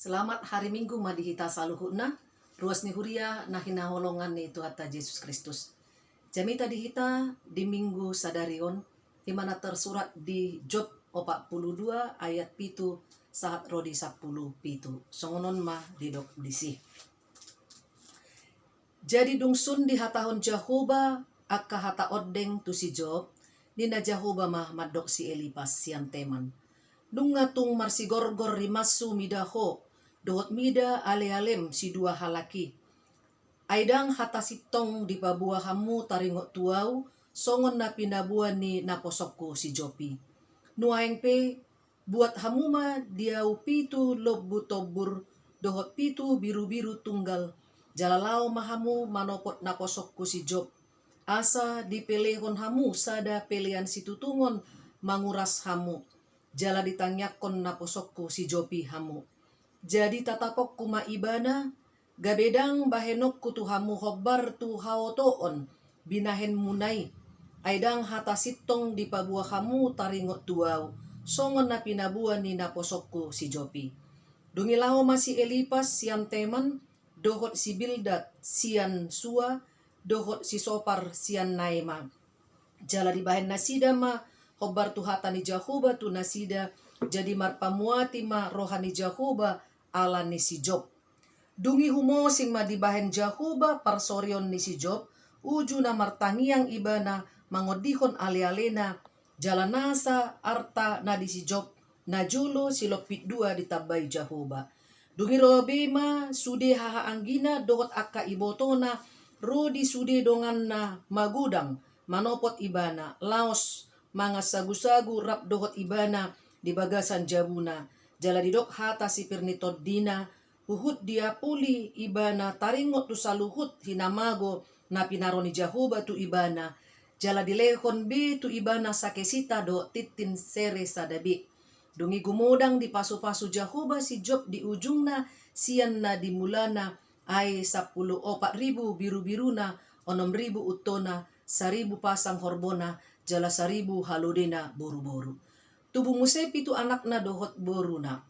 Selamat hari Minggu madihita saluhuna, ruas ni huria na hinaholongan ni Tuhata Yesus Kristus. Jamita dihita di Minggu sadarion, di mana tersurat di Job 42 ayat pitu saat rodi 10 pitu. Songonon ma didok disi. Jadi dungsun di hatahon Jahoba akka hata odeng tu si Job, nina Jahoba mah madok si Elipas sian teman. Dungatung marsigorgor rimasu midaho, dohot mida ale-alem si dua halaki. Aidang hata sitong di pabuah hamu taringot tuau, songon na pinabuan ni naposokku si Jopi. Nuaeng pe, buat hamuma diau pitu lobu tobur, dohot pitu biru-biru tunggal. Jalalau mahamu manopot naposokku si Job. Asa dipelehon hamu sada pelean si tutungon manguras hamu. Jala ditangyakon naposokku si Jopi hamu. Jadi tatapok kuma ibana, gabedang bahenok kutu hamu hobbar tu haotoon, binahen munai. Aidang hata sitong di pabuah hamu taringot tuau, songon na pinabuan ni naposokku si Jopi. Dungilaho masih Elipas sian teman, dohot si Bildad sian sua, dohot si Sopar sian naima. Jala dibahen nasida ma, hobbar tu hata ni Jahoba tu nasida, jadi marpamuati ma rohani Jahoba ala ni si Job. Dungi humosing ma dibahen Jahoba parsorion ni si Job, uju na martangiang ibana mangodihon ale-alena, jala nasa arta na di si Job, na julo silopit dua ditabay Jahoba. Dungi robema sude hahaanggina dohot akka ibotona, rodi sude dongan na magudang, manopot ibana, laos, mga sagu-sagu rap dohot ibana di bagasan jabuna. Jala didok hata si pirnitod dina, huhut dia puli ibana taringot tu saluhut hinamago na pinaro ni Jahoba tu ibana. Jala dilehon bi tu ibana sakesita do titin sere sadabi. Dungi gumodang di pasu-pasu Jahoba si Job di ujungna sian na di mulana ay 10,4,000 biru-biruna, 6,000 utona, 1,000 pasang horbona, jala 1,000 halodena boru-boru. Tubuh musepi tu anak na dohot boruna.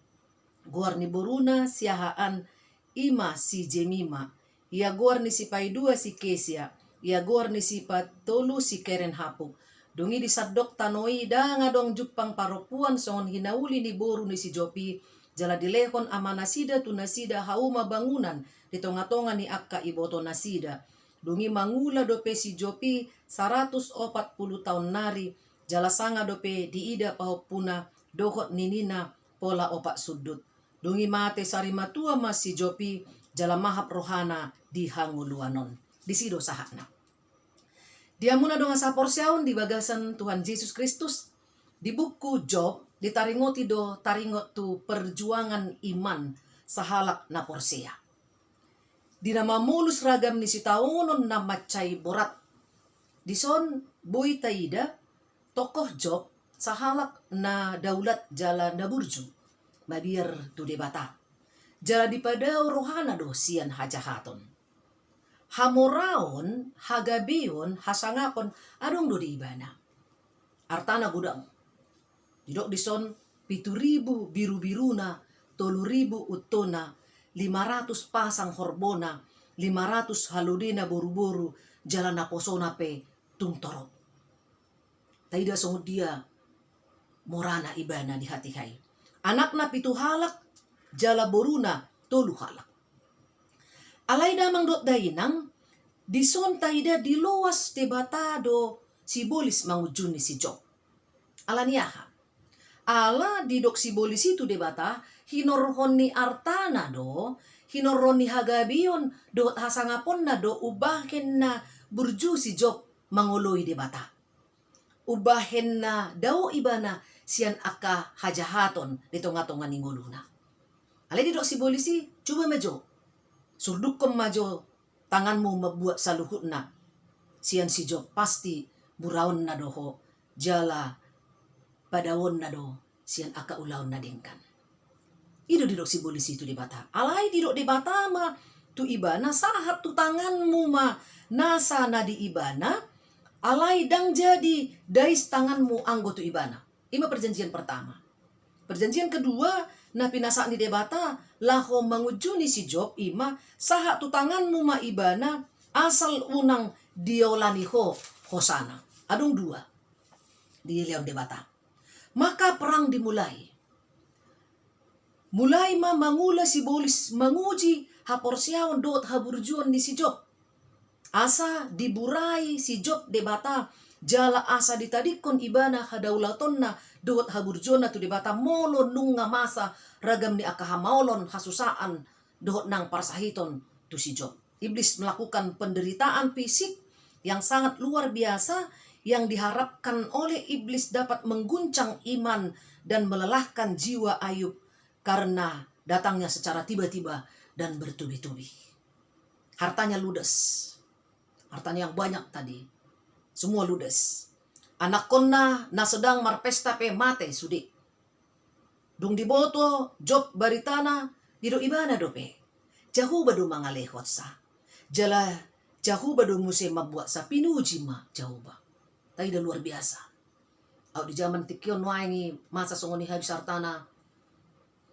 Guar ni boruna siahaan ima si Jemima. Ia guar ni si paidua si Kesia. Ia guar ni si patolu si Keren hapuk. Dungi disadok tanoi da ngadong jupang paropuan songon hinauli ni boru ni si Jopi. Jala dilehon ama nasida tu nasida hauma bangunan di tonga-tonga ni akka iboto nasida. Dungi mangula dope si Jopi 140 tahun nari. Jala sanga dope diida pahopuna dohot ninina pola opak sudut. Dungi mate sarimatua mas si Jopi jala mahap rohana di hanguluanon. Disido sahakna. Dia muna donga saporsiaon di bagasan Tuhan Yesus Kristus. Di buku Job ditaringoti do taringot tu perjuangan iman sahalak na porsea. Di nama mulus ragam ni si taonon na macay borat. Dison boy taida tokoh Job sahalak na daulat jala na burju. Mabir tu debata. Jala dipadao rohana do sian hajahaton. Hamoraon, hagabion, hasangakon, adong do di ibana. Artana gudang. Didok dison 7,000 biru-biruna, 3,000 utona, 500 pasang horbona, 500 halodena boru-boru, jala na posona pe tungtorot. Taida sungod dia morana ibana di hati hai. Anak na 7 halak, jala boruna 3 halak. Alay damang dot dainang, dison taida diluas debatado si bolis mangujun ni si Job. Alaniaha. Ala didok si bolis itu debata, hinorhon ni artana do, hinorhon ni hagabion, do hasangapon na do ubahin na burju si Job manguloy debata. Ubahin na daw ibana siyan akka hajahaton dito nga tonga ninguluna. Alay didok si bolisi, coba majo. Surduk kom majo, tanganmu mabuat saluhut na. Siyan si Job pasti buraon na doho, jala padawon na do, siyan akka ulaon na dingkan. Ido didok si bolisi itu dibata. Alay didok dibata ma, tu ibana sahat tu tanganmu ma, nasa na di ibana, alay dang jadi dais tanganmu anggo tu ibana. Ima perjanjian pertama. Perjanjian kedua, na pinasa ni debata laho mangujuni si Job ima saha tu tanganmu maibana asal unang diolani hosana. Adung dua di liam debata. Maka perang dimulai. Mulai mangula si bolis manguji haporsiawan dot haburjuan ni si Job. Asa diburai si Job debata jala asa ditadikon ibana hadaulaton na dot haburjuan na tu debata molon nunga masa ragam ni akahamaolon hasusaan dot nang parsahiton tu si Job. Iblis melakukan penderitaan fisik yang sangat luar biasa yang diharapkan oleh iblis dapat mengguncang iman dan melelahkan jiwa Ayub karena datangnya secara tiba-tiba dan bertubi-tubi. Hartanya ludes. Hartanya yang banyak tadi. Semua ludes. Anak konna na sedang marpesta pe mate sudi. Dung diboto Job baritana dido ibana dope. Jahu badu mangalehot sa. Jala jahu badu muse mabuat sa pinuji ma jahu ba. Tadi dah luar biasa. Au di zaman tikion waingi masa songoni habis hartana.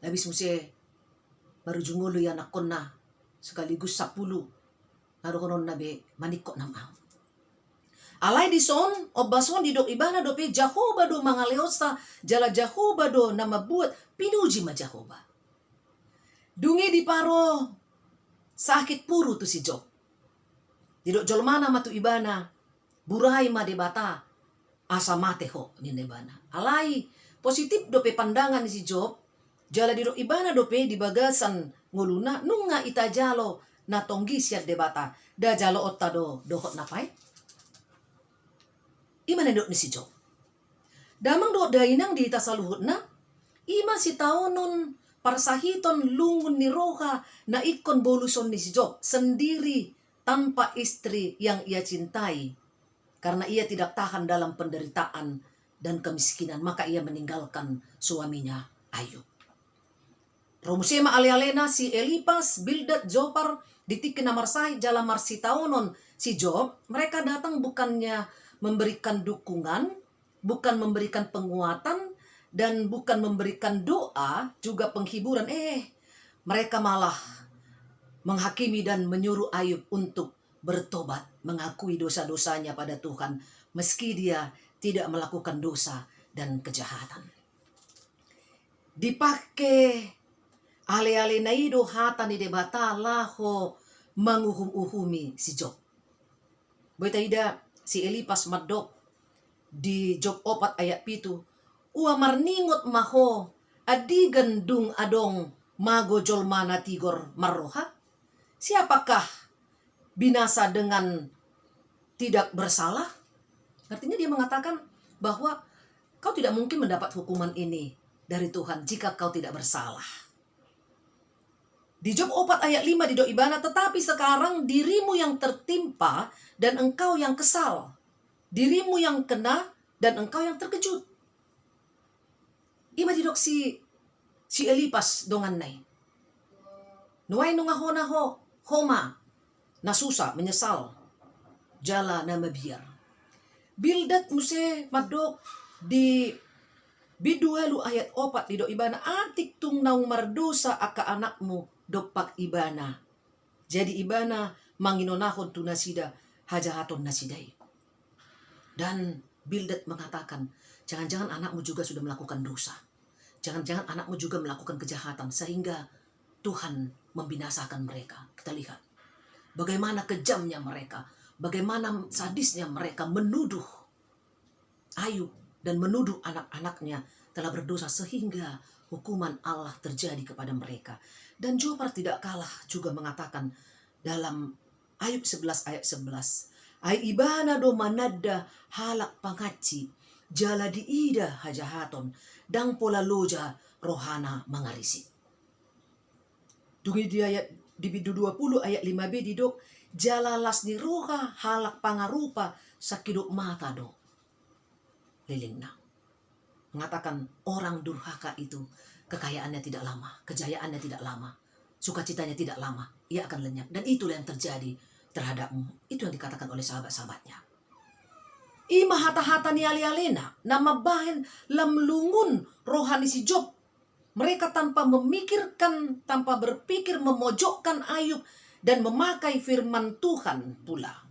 Habis muse baru jungulu ya anak konna sekaligus 10. Naru konon nabe manikot namang. Alai di son obason di dok ibana dope Jahoba do mangaleosa jala Jahoba do nama buat pinuji ma Jahoba. Dungi di paro sakit puru tu si Job. Di dok jolmana matu ibana burai ma debata asa mate ho ni nebana. Alai positif dope pandangan si Job jala di dok ibana dope di bagasan nguluna nunga ita jalo na tonggi siat debata da jalo otta do dohot napai. Imana dok ni si Job. Damang do dainang di tasaluhut na ima si taonon parsahiton lungun ni roha na ikon boluson ni si Job sendiri tanpa istri yang ia cintai karena ia tidak tahan dalam penderitaan dan kemiskinan maka ia meninggalkan suaminya Ayub. Romusema ale-alena si Elipas, Bildad, Zopar ditikin namarsai jala marsi taonon si Job. Mereka datang bukannya memberikan dukungan, bukan memberikan penguatan, dan bukan memberikan doa, juga penghiburan. Mereka malah menghakimi dan menyuruh Ayub untuk bertobat, mengakui dosa-dosanya pada Tuhan, meski dia tidak melakukan dosa dan kejahatan. Dipakai ale-ale naido hata ni debata laho manguhum-uhumi si Job. Boitaida si Elipas madok di Job 4 ayat 7. Ua marningot maho adi gandung adong mago jolmana tigor marroha. Siapakah binasa dengan tidak bersalah? Artinya dia mengatakan bahwa kau tidak mungkin mendapat hukuman ini dari Tuhan jika kau tidak bersalah. Di Job 4 ayat 5 di doibana, tetapi sekarang dirimu yang tertimpa dan engkau yang kesal. Dirimu yang kena dan engkau yang terkejut. Ima didok si Elipas dongan nai. Nuai nungaho naho homa nasusa menyesal jala na mabiar. Bildad muse madok di biduelu ayat 4 di doibana antik tung naung mardosa aka anakmu dopak ibana. Jadi ibana manginonahon tu nasida hajahaton nasidai. Dan Bildad mengatakan, jangan-jangan anakmu juga sudah melakukan dosa. Jangan-jangan anakmu juga melakukan kejahatan sehingga Tuhan membinasakan mereka. Kita lihat bagaimana kejamnya mereka, bagaimana sadisnya mereka menuduh Ayub dan menuduh anak-anaknya telah berdosa sehingga hukuman Allah terjadi kepada mereka. Dan Zopar tidak kalah juga mengatakan dalam Ayub 11 ayat 11. Ay ibana do manada halak pangaci jala diida hajahaton dang pola loja rohana mangarisi. Dungi di ayat di bidu 20 ayat 5b didok jala lasni roha halak pangarupa sakidok mata do lilingna. Mengatakan orang durhaka itu kekayaannya tidak lama, kejayaannya tidak lama, sukacitanya tidak lama, ia akan lenyap. Dan itulah yang terjadi terhadapmu. Itu yang dikatakan oleh sahabat-sahabatnya. Ima hata-hata ni ali-alena nama bahen lam lungun rohani si Job Mereka tanpa memikirkan, tanpa berpikir memojokkan Ayub dan memakai firman Tuhan pula.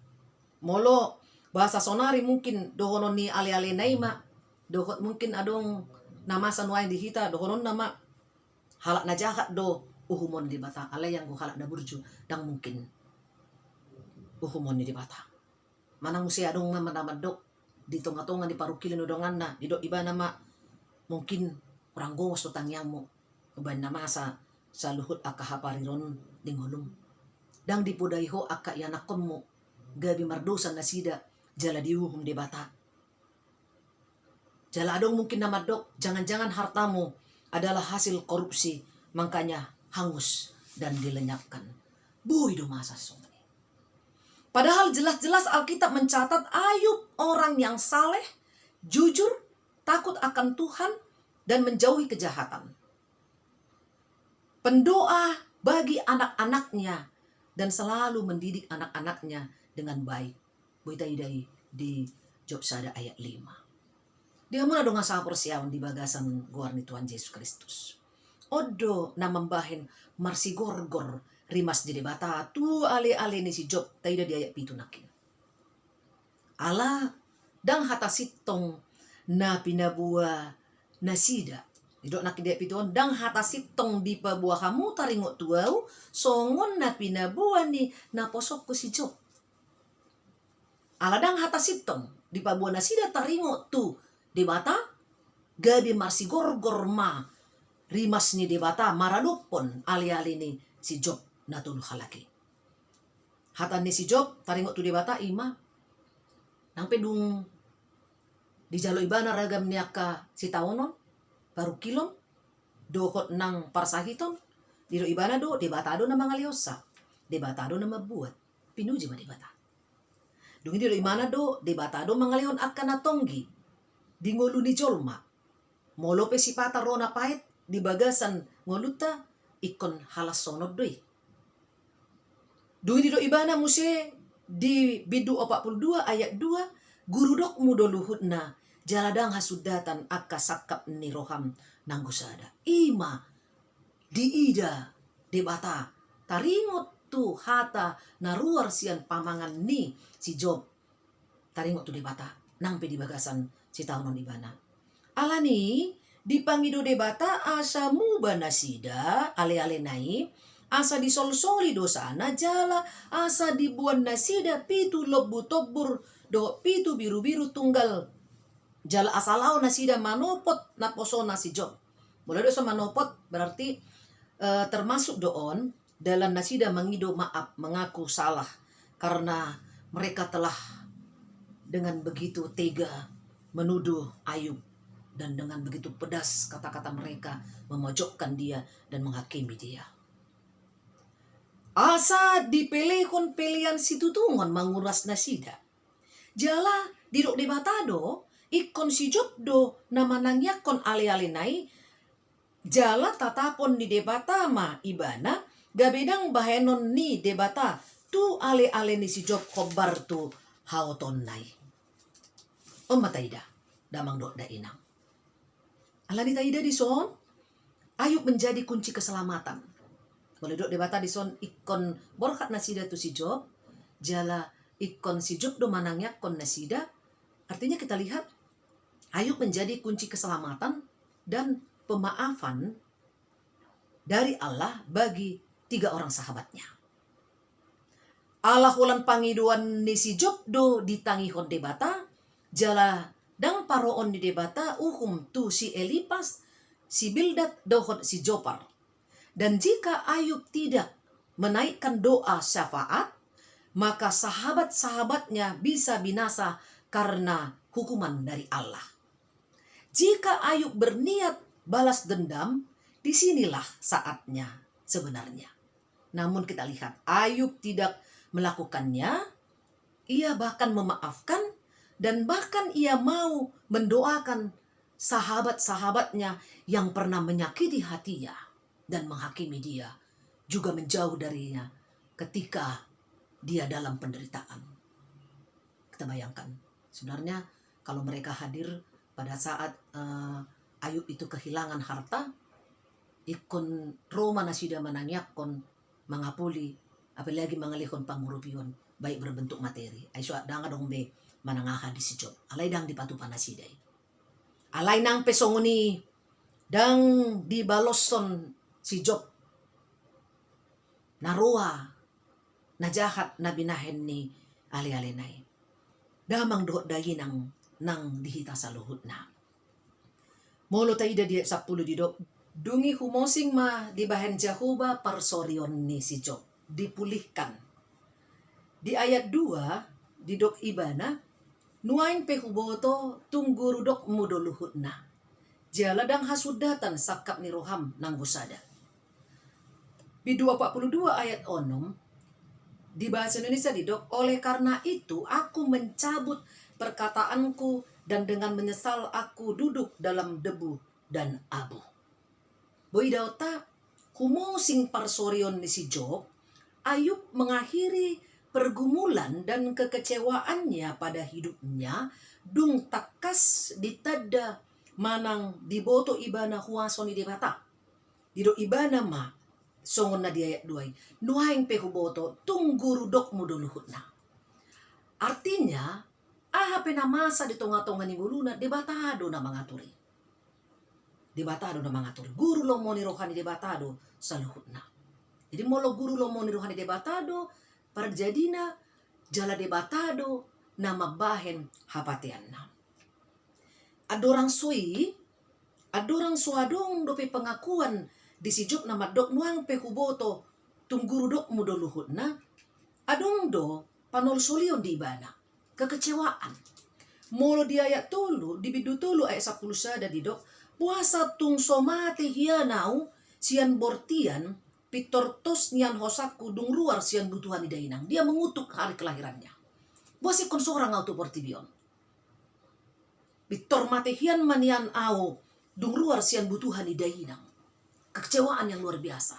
Molo bahasa sonari mungkin dohonon ni ale-ale naima, dohot mungkin adong nama sanuai di hita, dohonon nama halak na jahat do uhumon di bata, alay yang go halak na burju dang mungkin uhumon di bata. Manang musi adong nama dok di tonga-tonga di parukilin udongan na di dok iba nama mungkin orang gos to tangyamu uban nama sa luhut akahapariron dingolum dang dipudaiho aka yanakonmu gabi mardosan na sida jala diuhum di bata. Jala adong mungkin nama dok, jangan-jangan hartamu adalah hasil korupsi, makanya hangus dan dilenyapkan. Boy do masa songni. Padahal jelas-jelas Alkitab mencatat Ayub orang yang saleh, jujur, takut akan Tuhan, dan menjauhi kejahatan. Pendoa bagi anak-anaknya dan selalu mendidik anak-anaknya dengan baik. Boy-tay di Job sada ayat 5. Dia muna dong sa persiawan di bagasan guar ni Tuhan Yesus Kristus. Odo na membahin marsigorgor rimas di debata tu ale-ale ni si Job taida di ayat 7 nakin. Ala dang hata sitong na pinabua na sida. Idok nakin di ayat 7 dang hata sitong di pabuah kamu taringot tuau songon na pinabua ni na posok ko si Job. Ala dang hata sitong di pabuah na sida taringot tu debata gabi marsigorgor ma rimas ni debata maradupon ali-ali ni si Job natulu halaki. Hatan ni si Job taringot tu debata ima nang pedung di jalo ibana ragam niaka si tawonon baru kilom dohot nang parsahiton di do ibana do debata do na mga liosa debata do na mabuat pinuji ma debata dungi di do imana do debata do mga leon akan natonggi di ngolu ni jolma molo pe si pata rona pahit di bagasan ngoluta ikon halas sonod doi. Dui di do ibana muse di bidu 42 ayat 2 guru dok mudo luhut na jaladang hasudatan akka sakap ni roham nanggusada. Ima di ida debata taringot tu hata naruar sian pamangan ni si Job taringot tu debata nang pe di bagasan si tahunon ibana. Alani dipangido debata asa mubana sida ale-ale nai asa disol-soli dosana jala asa dibuan nasida pitu lebu tobur do pitu biru-biru tunggal jala asalau nasida manopot na poso nasi Job. Boleh dosa manopot berarti termasuk doon dalam nasida mengido maaf mengaku salah karena mereka telah dengan begitu tega menuduh Ayub dan dengan begitu pedas kata-kata mereka memojokkan dia dan menghakimi dia. Asa dipelehon pelian situtungon menguras nasida. Jala didok debatado ikon si Job do nama nangyakon ale-ale nai jala tatapon di debata ma ibana gabedang bahenon ni debata tu ale-ale ni si Job khobar tu haoton nai. Mataida damang dok da inang. Alani taida di son Ayub menjadi kunci keselamatan. Boleh dok debata di son ikon borkat nasida tu si Job jala ikon si Job do manangyak kon nasida. Artinya kita lihat Ayub menjadi kunci keselamatan dan pemaafan dari Allah bagi 3 orang sahabatnya. Allah ulan pangiduan ni si Job do ditangihon debata jala dang paroon di debata uhum tu si Elipas si Bildad dohot si Jopar. Dan jika Ayub tidak menaikkan doa syafaat maka sahabat-sahabatnya bisa binasa karena hukuman dari Allah. Jika Ayub berniat balas dendam, disinilah saatnya sebenarnya. Namun kita lihat Ayub tidak melakukannya, ia bahkan memaafkan dan bahkan ia mau mendoakan sahabat-sahabatnya yang pernah menyakiti hatinya dan menghakimi dia, juga menjauh darinya ketika dia dalam penderitaan. Kita bayangkan, sebenarnya kalau mereka hadir pada saat Ayub itu kehilangan harta, ikon Roma na sida manangyakon mga puli, apalagi mga likon pangurupiyon, baik berbentuk materi. Ay so danga dong be manangaka di si Job. Alay dang di patupan na siday. Alay nang pesonguni dang di baloson si Job. Naruwa na jahat na binahen ni ali-alinay. Damang doot dagi nang dihita sa luhut na. Molo tayo di 10 didok. Dungi humosing ma dibahen Jehovah parsoryon ni si Job. Dipulihkan. Di ayat 2, didok ibana, nuain pehuboto tunggurudok mudoluhut na. Jaladang hasudatan sakap ni roham nang gusada. Di 42 ayat 6, di bahasa Indonesia didok, oleh karena itu aku mencabut perkataanku dan dengan menyesal aku duduk dalam debu dan abu. Boy dauta, humusing parsorion ni si Job, Ayub mengakhiri pergumulan dan kekecewaannya pada hidupnya, dung takas ditada manang diboto ibana huasoni dibata. Dido ibana ma, songon na di ayat 2, nuhaing pehuboto tunggurudok muduluhut na. Artinya, penamasa di tonga-tonga ni muluna, debatado na mga turi. Debatado na mga turi. Guru lo mo ni rohani debatado sa luhut na. Jadi molo guru lo mo ni rohani debatado, para jadi na, jala debatado na mabahen hapatian na. Adorang suadong dope pengakuan di si Job na madok nuang pehuboto tunggurudok muduluhut na, adong do panolsolion di ibana. Kekecewaan. Molo di ayat tulu, di bidu tulu ayat 10 sada didok, puasa tung somate hianau, sian bortian, pitortos nian hosaku dung luar sian butuhan di dainang. Dia mengutuk hari kelahirannya. Buasi kon seorang auto portibion. Pitor mate hian manian au, dung luar sian butuhan di dainang. Kekecewaan yang luar biasa.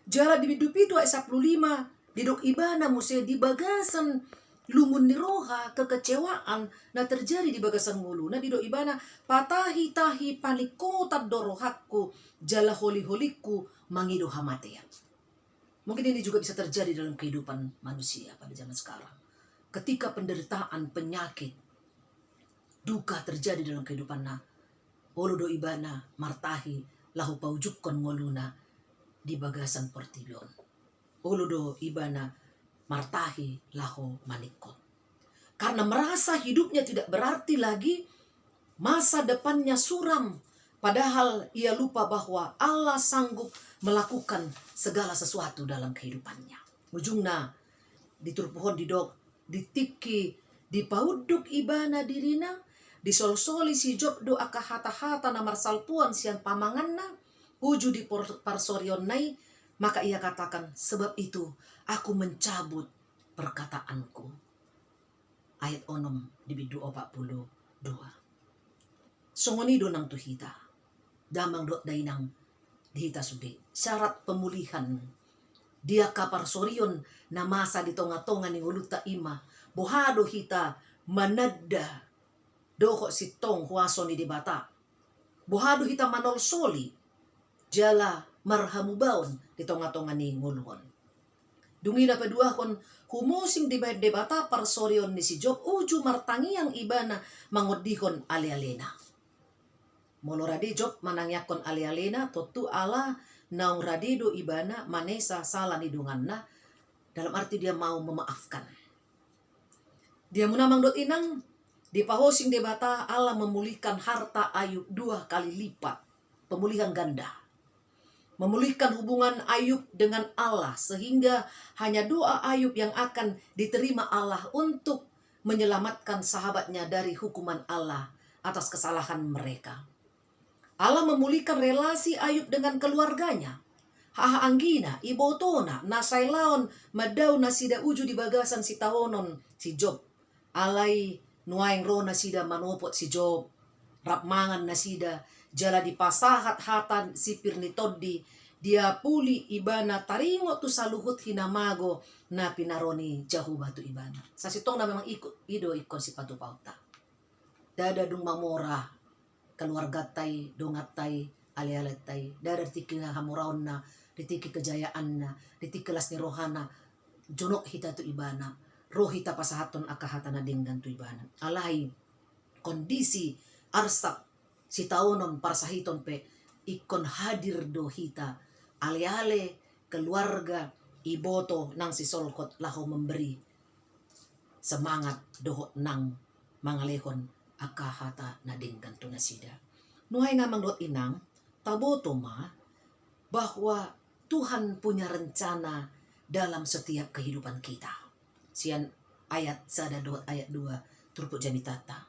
Jala di bidu pitu ayat 15, didok ibana muse di bagasan lumun ni roha kekecewaan na terjadi di bagasan mulu na dido ibana patahi-tahi palikotad dorohakku jala holi-holiku mangido hamatean. Mungkin ini juga bisa terjadi dalam kehidupan manusia pada zaman sekarang. Ketika penderitaan, penyakit, duka terjadi dalam kehidupan na olo do ibana martahi lahu paujukon ngoluna di bagasan portibion. Olo do ibana martahi lahu manikot. Karena merasa hidupnya tidak berarti lagi, masa depannya suram, padahal ia lupa bahwa Allah sanggup melakukan segala sesuatu dalam kehidupannya. Ujungna diturpuhon didok, ditiki, dipauduk ibana dirina, disolsoli si Job doa kahata-hata na marsalpuan sian pamanganna, uju di parsorion nai, maka ia katakan, sebab itu aku mencabut perkataanku. Ayat 6 di bidu 42. Songonido nang tuhita. Damang dot dainang dihita sudi. Syarat pemulihan. Dia kapar sorion na masa di tonga-tonga ni uluta ima. Bohado hita manadda. Doko sitong huaso ni dibata. Bohado hita manol soli. Jala marhamubaon di tonga-tonga ni nguluhon. Dungina pedua kon humusing debata parsorion ni si Job uju martangi yang ibana mangodihon ali-alena. Molo radi Job manangyakon ali-alena totu ala naung radido ibana manesa salah nidunganna, dalam arti dia mau memaafkan. Dia munamang dot inang dipahosing debata Allah memulihkan harta Ayub 2 kali lipat, pemulihan ganda. Memulihkan hubungan Ayub dengan Allah sehingga hanya doa Ayub yang akan diterima Allah untuk menyelamatkan sahabatnya dari hukuman Allah atas kesalahan mereka. Allah memulihkan relasi Ayub dengan keluarganya. Haha anggina, ibotona, nasailaon, madau nasida uju di bagasan si tahonon si Job. Alai nuaing ro nasida manopot si Job. Rapmangan nasida jala di pasahat hatan sipir ni toddi, dia puli ibana taringo tu saluhut hinamago na pinaroni jahu batu ibana. Sa sitong na memang ikon si patu pauta. Dada dung mamora, keluarga tay, dongat tay, ali-alatay dadar tiki nga hamuraon na ditiki kejayaan na ditikelas ni rohana junok hita tu ibana roh hita pasahaton akahata na dinggan tu ibana alay kondisi arsak si taonon parsahiton pe ikon hadir do hita ale-ale keluarga iboto nang si Solkot laho memberi semangat dohot nang mangalehon akahata na dinggan tu nasida. Nuhay nga mangdot inang taboto ma bahwa Tuhan punya rencana dalam setiap kehidupan kita. Sian ayat sada dot ayat 2 turput jamitata.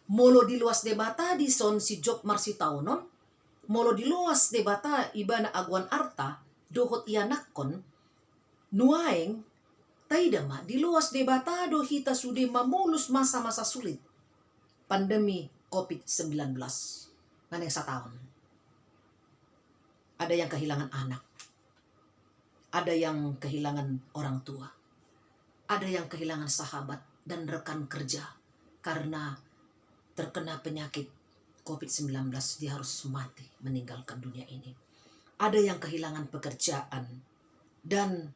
Molo di luas debata di son si Job marsitaunon, molo di luas debata ibana aguan arta dohot ianakon, nuaeng taidama di luas debata do hita sudah mamulus masa-masa sulit. Pandemi COVID-19. Nganeng sa taon. Ada yang kehilangan anak. Ada yang kehilangan orang tua. Ada yang kehilangan sahabat dan rekan kerja karena terkena penyakit COVID-19, dia harus mati meninggalkan dunia ini. Ada yang kehilangan pekerjaan dan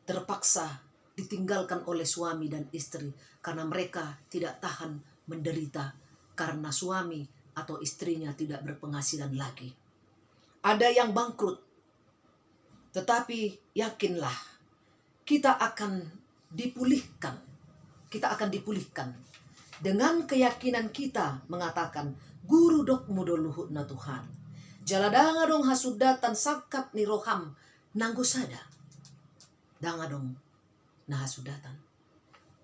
terpaksa ditinggalkan oleh suami dan istri karena mereka tidak tahan menderita karena suami atau istrinya tidak berpenghasilan lagi. Ada yang bangkrut, tetapi yakinlah kita akan dipulihkan. Kita akan dipulihkan dengan keyakinan kita mengatakan guru dok mudo luhut na Tuhan. Jaladanga dong hasudatan sakat ni roham nanggusada. Danga dong na hasudatan.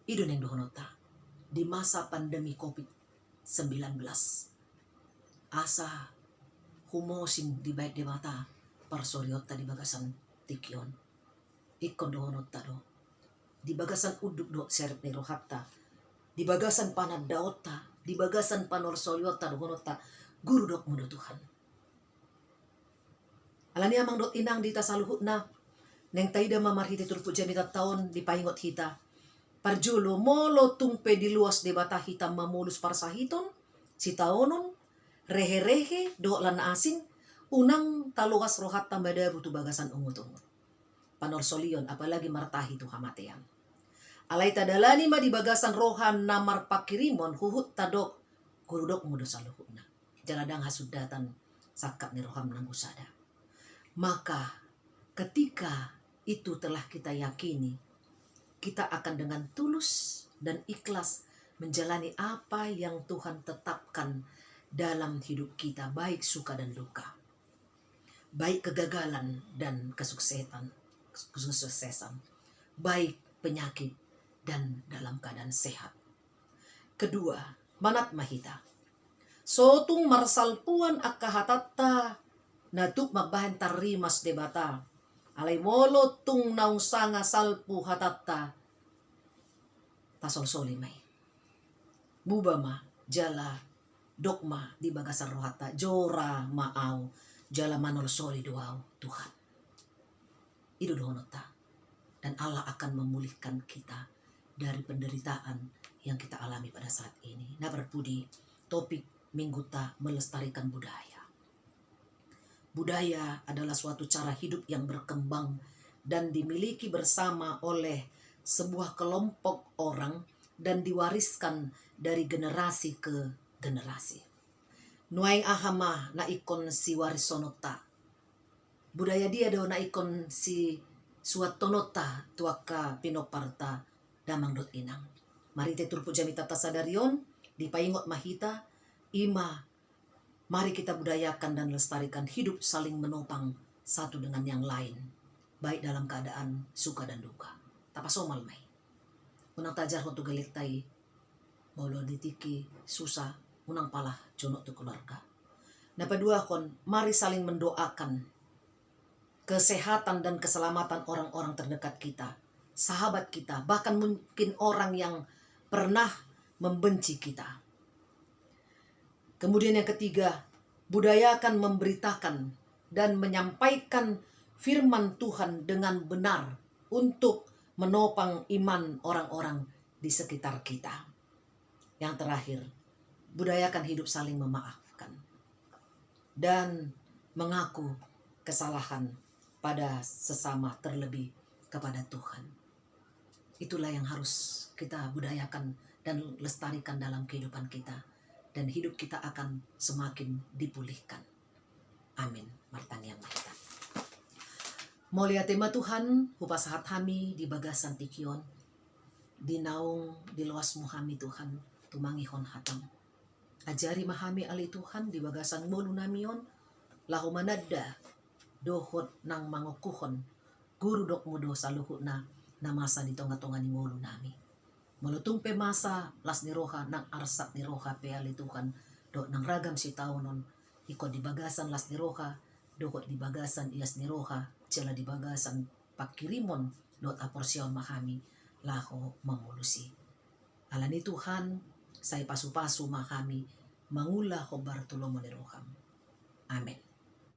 Ido neng dohonota di masa pandemi COVID-19. Asa humosing di baik di mata parsoriota di bagasan tikion. Ikon dohonota do. Di bagasan uduk do serep ni rohatta. Di bagasan panad daota, di bagasan panorsoliota dohonota guru dok mudo Tuhan. Alani amang dot inang di tasaluhut na neng taida mamarhiti turput jamita taon di paingot hita. Parjulo molo tungpe di luas debata hita mamulus parsahiton si taonon rehe-rehe do lana asing unang taluas rohat tambada butu bagasan ungut-ungut. Panorsolion apalagi martahi tu hamatean. Alay tadalani ma di bagasan rohan namar pakirimon huhut tadok gurudok mudo saluhuna. Jaladang hasudatan sakat ni roham nanggusada. Maka ketika itu telah kita yakini, kita akan dengan tulus dan ikhlas menjalani apa yang Tuhan tetapkan dalam hidup kita, baik suka dan duka, baik kegagalan dan kesuksesan, baik penyakit dan dalam keadaan sehat. Kedua, manat mahita. Sotung marsalpuan akahatatta natuk mabahan tarimas debata. Alay molo tung naung sanga salpu hatatta. Tasol soli may. Bubama jala dokma di bagasan rohata jora maaw jala manol soli duaw Tuhan. Idu dohonota. Dan Allah akan memulihkan kita dari penderitaan yang kita alami pada saat ini. Nah berbudi topik minggu ta melestarikan budaya. Budaya adalah suatu cara hidup yang berkembang dan dimiliki bersama oleh sebuah kelompok orang dan diwariskan dari generasi ke generasi. Nuaing ahama na ikon si warisonota. Budaya dia do na ikon si suatonota tuaka pinoparta damang dot inang. Marite turpu jamita tasadarion di paingot mahita ima. Mari kita budayakan dan lestarikan hidup saling menopang satu dengan yang lain. Baik dalam keadaan suka dan duka. Tapasomal may. Unang tajar untuk geliktay. Bolo ditiki susah. Unang palah jono tu keluarga. Napadua kon, mari saling mendoakan kesehatan dan keselamatan orang-orang terdekat kita. Sahabat kita. Bahkan mungkin orang yang pernah membenci kita. Kemudian yang ketiga, budayakan memberitakan dan menyampaikan firman Tuhan dengan benar untuk menopang iman orang-orang di sekitar kita. Yang terakhir, budayakan hidup saling memaafkan. Dan mengaku kesalahan pada sesama, terlebih kepada Tuhan. Itulah yang harus kita budayakan dan lestarikan dalam kehidupan kita, dan hidup kita akan semakin dipulihkan. Amin. Martanian mahita. Mulia tema Tuhan, hupasahat kami di bagasan tikion, di naung di luas muhami Tuhan, tumangihon hatam. Ajari mahami ali Tuhan di bagasan mulu namion, lahu manadda dohot nang mangukuhon, guru dok mudo saluhut na masa di tonga-tonga ni mulu nami. Melutung pe masa las ni roha nang arsat ni roha pe ali Tuhan, do nang ragam si taunon, iko di bagasan las ni roha, dohot di bagasan ias ni roha, cela di bagasan pakirimon, dot aporsion mahami, laho mamulusi. Alani Tuhan, say pasu-pasu mahami, mangula ho Bartolomeo ni roham. Amen.